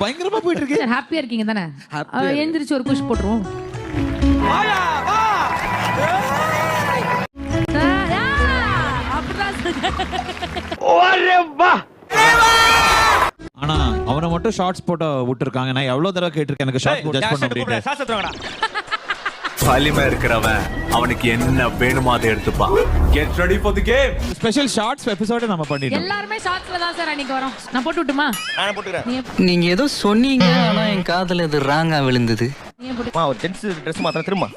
பயங்கரமா போயிட்டு இருக்கு. ஹாப்பியா இருக்கீங்க தானே? எழுந்திரிச்சு ஒரு புஷ் போட்டுருவோம். ஆனா அவனை மட்டும் ஷார்ட்ஸ் போட்டோ விட்டுருக்காங்க. நான் எவ்வளவு தடவை கேட்டிருக்கேன் எனக்கு ஷார்ட் ஜட்ஜ் பண்ண முடியல. வலிமை இருக்கிறவன் அவனுக்கு என்ன வேணுமோ அதை எடுத்துப்பான். Get ready for the game. Special shorts episode நம்ம பண்ணிட்டோம். எல்லாரும் ஷார்ட்ஸ்ல தான் சார் அன்னைக்கு வரோம். நான் போட்டு விட்டுமா? நான் போட்டுறேன். நீங்க ஏதோ சொன்னீங்க, ஆனா என் காதுல இது ராங்கா விழுந்தது. நீ போட்டு. ஒரு ஜென்ஸ் Dress மாத்திரம் திரும்ப.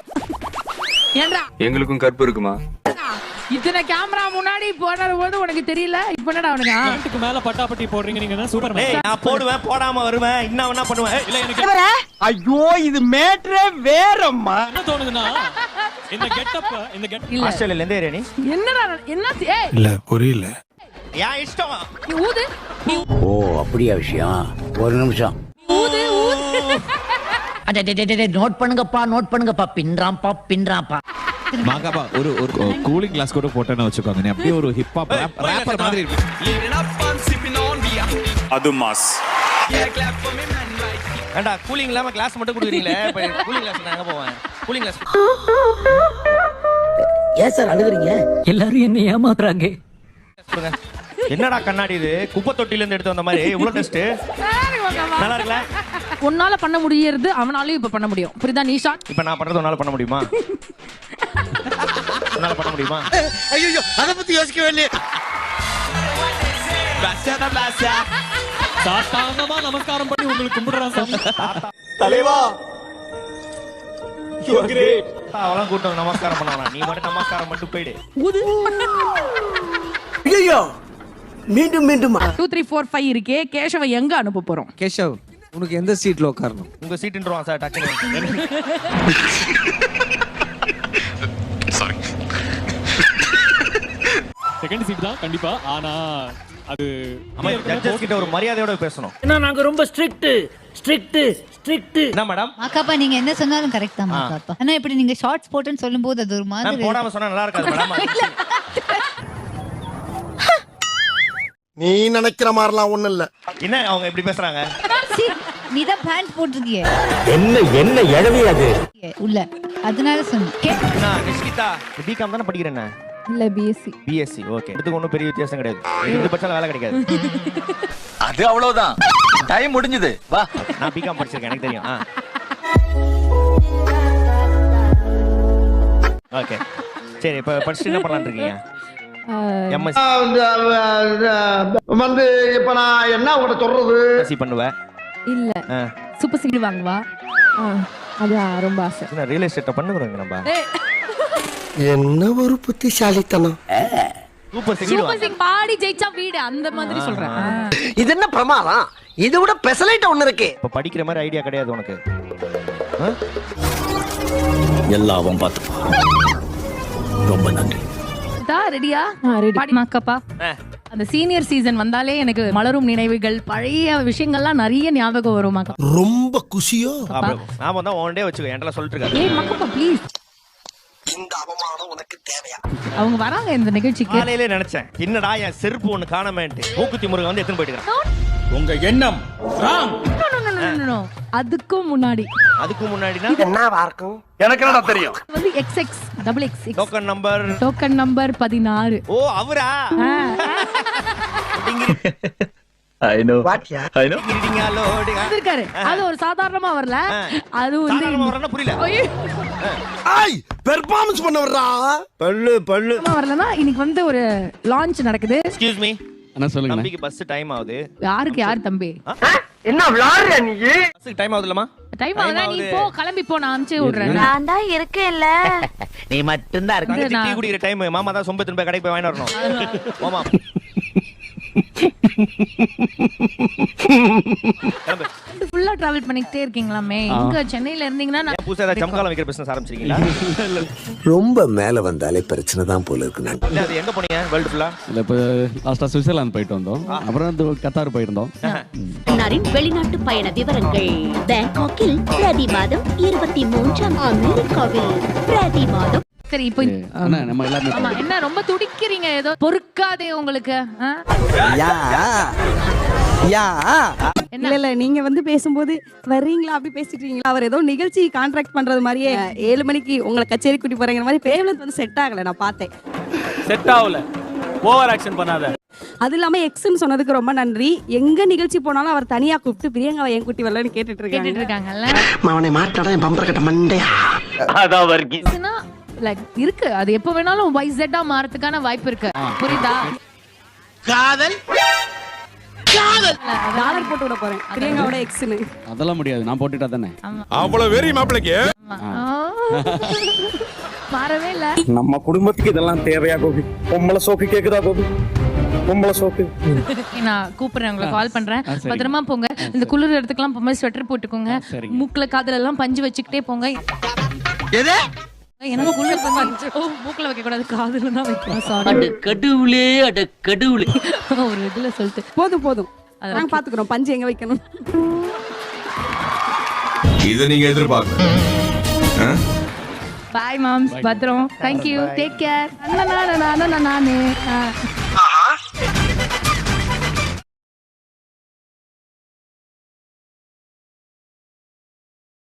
ஏன்டா? எங்களுக்கும் கற்பு இருக்குமா? இத்தனை கேமரா முன்னாடி போனது உனக்கு தெரியல. இப்போ என்னடா உனக்கு வீட்டுக்கு மேல பட்டாப்பட்டி போடுறீங்க நீங்க தான் சூப்பர் ஏய் நான் போடுவேன், போடாம வருவேன். என்ன பண்ணுவேன்? இல்ல எனக்கு ஐயோ இது மேட்ரே வேறம்மா. என்ன தோணுதுன்னா இந்த கெட்டப் இல்ல. ஆஸ்திரேலியால இருந்து ஏறி என்னடா என்ன ஏய் இல்ல புரியல. யா இஷ்டம். நீ ஊது. ஓ அப்படியா விஷயம்? ஒரு நிமிஷம். ஊது நோட் பண்ணுங்கப்பா பின்றாம்பா. மாகாபா ஒரு கூலிங் கிளாஸ் கூட போட்டேன்னு வச்சுக்கோங்க. நீ அப்படியே ஒரு ஹிப் ஹாப் ரேப்பர் மாதிரி இருக்கு. அது மாஸ். ஏண்டா கூலிங் இல்லாம கிளாஸ் மட்டும் குடுக்குறீங்களே. இப்ப கூலிங் கிளாஸ் நான் எங்க போவேன்? Cooling glass. ஏன் சார் அழுகுறீங்க? எல்லாரும் என்ன ஏமாத்துறாங்க. என்னடா கண்ணாடி இது? குப்பை தொட்டில இருந்து எடுத்து வந்த மாதிரி இவ்வளவு டெஸ்ட். நல்லா இருக்குல? உன்னால பண்ண முடியறது அவனாலயும் இப்ப பண்ண முடியும். புரியுதா? நீ ஷாட் இப்ப நான் பண்றது உன்னால பண்ண முடியுமா? உன்னால பண்ண முடியுமா? ஐயோ அத பத்தி யோசிக்கவே இல்லையே. சாத்தாங்கமா நமஸ்காரம் பண்ணி உங்களுக்கு கும்பிடுறான் சாமி. தலைவா யூ ஆர் கிரேட். அவலாம் கூட்டம் நமஸ்காரம் பண்ணலாம். நீ மட்டும் நமஸ்காரம் மட்டும் போய்டு. ஐயோ மீண்டும் 2 3 4 5 இருக்கே. கேஷவ எங்க அனுப்ப போறோம்? கேஷவ் உனக்கு எந்த சீட்ல உட்காரணும்? உங்க சீட்ன்றோம் சார் டக்குனு. சாரி. செகண்ட் சீட் தான் கண்டிப்பா. ஆனா அது அம்மா ஜட்ஜஸ் கிட்ட ஒரு மரியாதையோட பேசணும். ஏன்னா நாங்க ரொம்ப ஸ்ட்ரிக்ட். என்ன மேடம்? மாக்காப்பா நீங்க என்ன சொன்னாலும் கரெக்ட் தான் மாக்காப்பா. ஆனா இப்படி நீங்க ஷார்ட்ஸ் போட்டுன்னு சொல்லும்போது அது ஒரு நான் மாதிரி போடாம சொன்னா நல்லா இருக்காது மேடம். நீ நினைக்கிற மாதிரிலாம் ஒண்ணும் இல்ல. என்ன அவங்க இப்படி பேசுறாங்க? நீ தான் பேண்ட் போட்டிருக்கியே என்ன எழவி அது? உள்ள அதனால சொன்னேன். நான் நிஷ்கிதா பிகாம் தான படிக்கிறேன். இல்ல பிஎஸ்சி. BSc okay. இதுக்கு ஒன்றும் பெரிய வித்தியாசம் கிடையாது. இது பட்சம் வேலை கிடைக்காது. அது அவ்வளவுதான். டைம் முடிஞ்சது. வா. நான் பிகாம் படிச்சிருக்கேன், எனக்கு தெரியும். ஓகே சரி. இப்போ படிச்சுட்டு என்ன பண்ணலாம்னு இருக்கீங்க? எம்எஸ்சி வந்து இப்ப நான் என்ன உங்கள்ட்ட சொல்றது? பண்ணுவேன். இல்ல சூப்பர் சீட் வாங்குவா. அது ரொம்ப ஆசை. ரியல் எஸ்டேட் பண்ணுறோங்க நம்ம. என்ன ஒரு புத்திசாலித்தனம். சூப்பர் சிங் பாடி ஜெயிச்சா வீடு அந்த மாதிரி சொல்றேன். இது என்ன பிரமாதம்? இதை விட பெசலைட் ஒண்ணு இருக்கு. இப்போ படிக்கிற மாதிரி ஐடியா கிடையாது உனக்கு. எல்லாவும் பார்த்துப்பா. ரொம்ப நன்றி. ரெடியா? ரெடி மாக்காப்பா. அந்த சீனியர் சீசன் வந்தாலே எனக்கு மலரும் நினைவுகள் பழைய விஷயங்கள்லாம் நிறைய ஞாபகம் வரும் மாக்கா. ரொம்ப குஷியோ? நாம தான் ஒன் டே வச்சுக்கோ. என்கிட்ட சொல்லிட்டு இருக்காரு. ஏய் மாக்காப்பா ப்ளீஸ். இந்த அவமானம் உனக்கு தேவையா? அவங்க வராங்க இந்த நிகழ்ச்சிக்கு. காலையிலே நினைச்சேன் என்னடா என் செருப்பு ஒண்ணு காணாமேன்ட்டு. மூக்குத்தி முருகன் வந்து எடுத்துட்டு போயிட்டு உங்க எண்ணம் ராங். அதுக்கும் முன்னாடி முன்னாடினா என்னவா இருக்கும்? எனக்கு என்னடா தெரியும்? வந்து XX XX டோக்கன் நம்பர் 16. ஓ அவரா? I know. வாட்யா? I know. இருக்காரு. அது ஒரு சாதாரணமா வரல. அது வந்து சாதாரணமா புரியல. ஐய் பெர்ஃபார்மன்ஸ் பண்ண வர்றா. பல்லு வரலனா இன்னைக்கு வந்து ஒரு லான்ச் நடக்குது. Excuse me. என்ன சொல்லுங்க? தம்பிக்கு பஸ் டைம் ஆகுது. யார் தம்பி? என்ன விளையாடுற நீ? பஸ்க்கு டைம் ஆகுதுலமா? டைம் ஆகுதா? நீ போ கிளம்பி போ. நான் அனுப்பிச்சு விடுறேன். நான் தான் இருக்கேன்ல. நீ மட்டும் தான் இருக்க. டீ குடிக்கிற டைம். மாமா தான் சொம்பு திரும்ப கடைக்கு போய் வாங்கிட்டு வரணும். மாமா ஃபுல்லா டிராவல் பண்ணிட்டே இருக்கீங்களாமே. இங்க சென்னையில இருந்தீங்கன்னா நான் புதுசா ஏதாவது ஜம்காலம் வைக்கிற பிசினஸ் ஆரம்பிச்சிருக்கீங்களா? ரொம்ப மேல வந்தாலே பிரச்சனை தான் போல இருக்கு. நான் இல்ல அது எங்க போனீங்க வேர்ல்ட் ஃபுல்லா? இல்ல இப்ப லாஸ்டா சுவிட்சர்லாந்து போயிட்டு வந்தோம். அப்புறம் கத்தார் போயிருந்தோம். வெளிநாட்டு பயண விவரங்கள். பேங்காக்கில் பிரதி மாதம் 23, அமெரிக்காவில் பிரதி மாதம். சரி இப்போ அண்ணா நம்ம எல்லாரும் ஆமா என்ன ரொம்ப துடிக்கிறீங்க? ஏதோ பொறுக்காதே உங்களுக்கு. யா இல்ல இல்ல நீங்க வந்து பேசும்போது வர்றீங்களா அப்படி பேசிட்டு இருக்கீங்களா அவர் ஏதோ நிகழ்ச்சி கான்ட்ராக்ட் பண்றது மாதிரியே 7 மணிக்கு உங்களை கச்சேரி கூட்டி போறேங்கிற மாதிரி பேவலத் வந்து செட் ஆகல நான் பார்த்தேன். செட் ஆகல, ஓவர் ஆக்ஷன் பண்ணாத. அது இல்லாம எக்ஸ்ன்னு சொன்னதுக்கு ரொம்ப நன்றி. எங்க நிகழ்ச்சி போனாலும் அவர் தனியா கூப்பிட்டு பிரியங்காவை என் குட்டி வரலன்னு கேட்டுட்டு இருக்காங்கல்ல. அவனை மாட்டாடா என் பம்பர கட்ட மண்டையா. அதான் வர்க்கி லைக் இருக்கு, அது எப்ப வேணாலும் YZ-ஆ மாறதுக்கான வாய்ப்பு இருக்கு. புரியுதா? காதல் டாலர் போட்டு விட போறேன் பிரியங்காவோட எக்ஸ்னு. அதெல்லாம் முடியாது, நான் போட்டுட்டா தானே. அவ்வளவு வெறி மாப்பிளைக்கு மாறவே இல்ல. நம்ம குடும்பத்துக்கு இதெல்லாம் தேவையா கோபி? பொம்பளை சோக்கு கேக்குதா கோபி? பொம்பளை சோக்கு. நான் கூப்பிடுறேன், உங்களை கால் பண்றேன். பத்திரமா போங்க. இந்த குளிர் இடத்துக்குலாம் போகும்போது ஸ்வெட்டர் போட்டுக்கோங்க. மூக்குல காதுல எல்லாம் பஞ்சு வச்சுக்கிட்டே போங்க. எது? எனக்கு குளிர் பஞ்சு மூக்குல வைக்க கூடாது, காதுல தான் வைக்கணும். சாரி. அட கடவுளே, அட கடவுளே. ஒரு இதுல சொல்லிட்டு போதும் போதும், நாங்க பாத்துக்கிறோம் பஞ்சு எங்க வைக்கணும். இத நீங்க எதிர்பார்க்கல. பாய் மாம்ஸ், பத்திரம். Thank you, take care. நானே